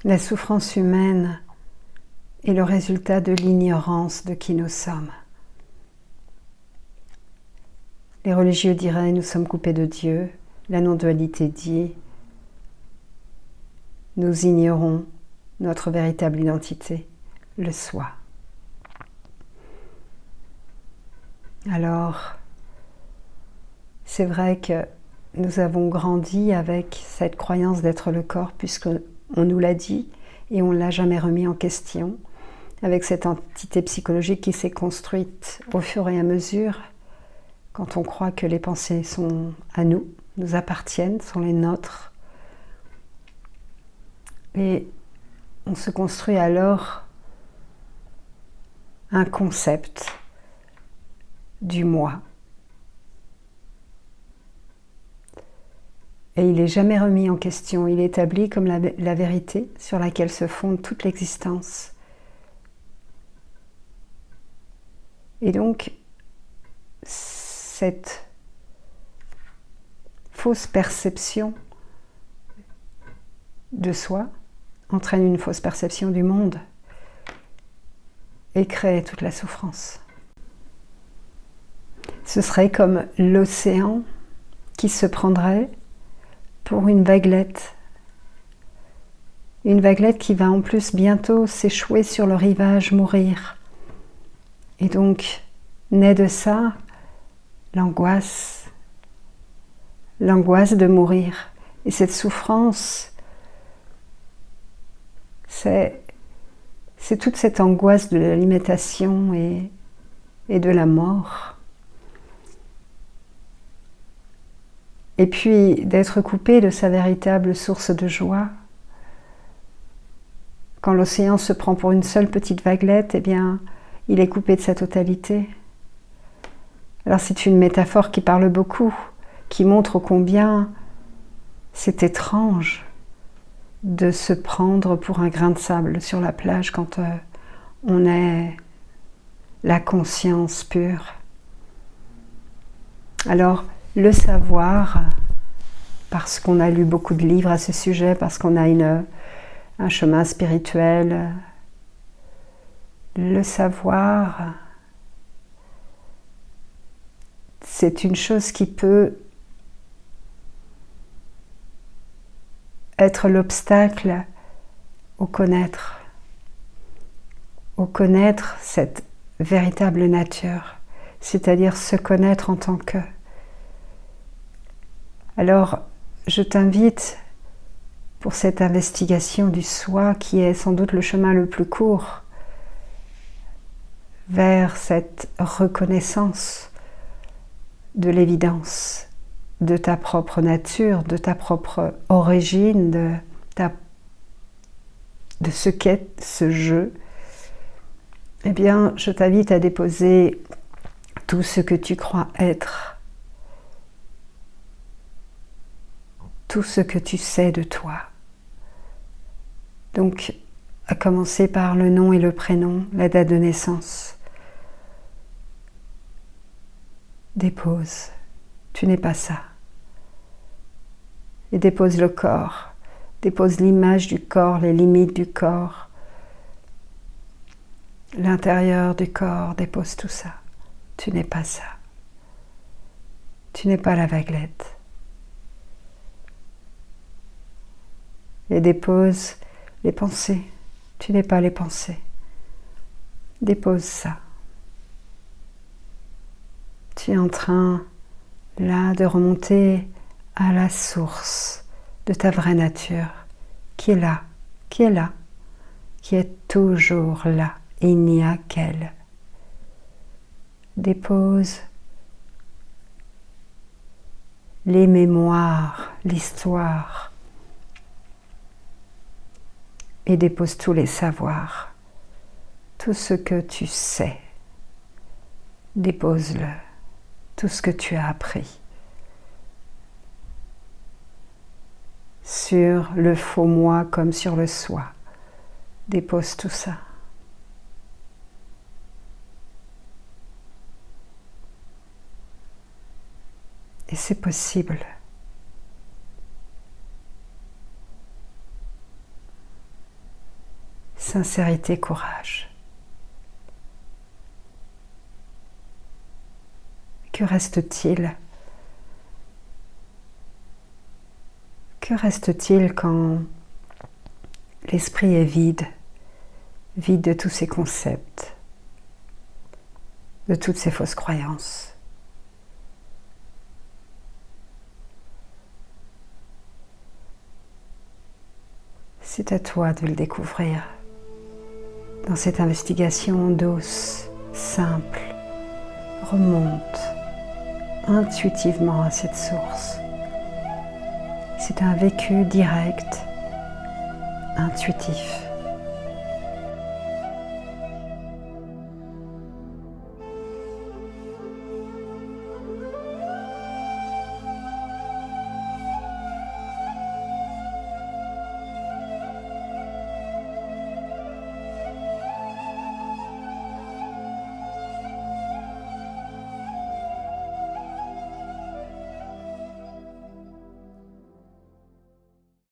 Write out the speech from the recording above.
La souffrance humaine est le résultat de l'ignorance de qui nous sommes. Les religieux diraient « nous sommes coupés de Dieu », la non-dualité dit « nous ignorons notre véritable identité, le soi ». Alors, c'est vrai que nous avons grandi avec cette croyance d'être le corps, puisqu'on nous l'a dit et on ne l'a jamais remis en question, avec cette entité psychologique qui s'est construite au fur et à mesure, quand on croit que les pensées sont à nous, nous appartiennent, sont les nôtres. Et on se construit alors un concept du moi. Et il n'est jamais remis en question, il est établi comme la vérité sur laquelle se fonde toute l'existence. Et donc, cette fausse perception de soi entraîne une fausse perception du monde et crée toute la souffrance. Ce serait comme l'océan qui se prendrait pour une vaguelette qui va en plus bientôt s'échouer sur le rivage, mourir. Et donc, naît de ça l'angoisse de mourir. Et cette souffrance, c'est toute cette angoisse de la limitation et de la mort. Et puis d'être coupé de sa véritable source de joie. Quand l'océan se prend pour une seule petite vaguelette, eh bien, il est coupé de sa totalité. Alors c'est une métaphore qui parle beaucoup, qui montre combien c'est étrange de se prendre pour un grain de sable sur la plage quand on est la conscience pure. Alors, le savoir, parce qu'on a lu beaucoup de livres à ce sujet, parce qu'on a un chemin spirituel, le savoir, c'est une chose qui peut être l'obstacle au connaître cette véritable nature, c'est-à-dire se connaître en tant que. Alors, je t'invite pour cette investigation du soi qui est sans doute le chemin le plus court vers cette reconnaissance de l'évidence de ta propre nature, de ta propre origine, de ce qu'est ce jeu. Eh bien, je t'invite à déposer tout ce que tu crois être, tout ce que tu sais de toi. Donc, à commencer par le nom et le prénom, la date de naissance. Dépose, tu n'es pas ça. Et dépose le corps, dépose l'image du corps, les limites du corps, l'intérieur du corps, dépose tout ça. Tu n'es pas ça. Tu n'es pas la vaguelette. Et dépose les pensées. Tu n'es pas les pensées. Dépose ça. Tu es en train, là, de remonter à la source de ta vraie nature, qui est là, qui est là, qui est toujours là. Il n'y a qu'elle. Dépose les mémoires, l'histoire, et dépose tous les savoirs, tout ce que tu sais. Dépose-le, tout ce que tu as appris. Sur le faux moi comme sur le soi. Dépose tout ça. Et c'est possible. sincérité, courage. Que reste-t-il? Que reste-t-il quand l'esprit est vide, vide de tous ses concepts, de toutes ses fausses croyances? C'est à toi de le découvrir. Dans cette investigation douce, simple, remonte intuitivement à cette source. C'est un vécu direct, intuitif.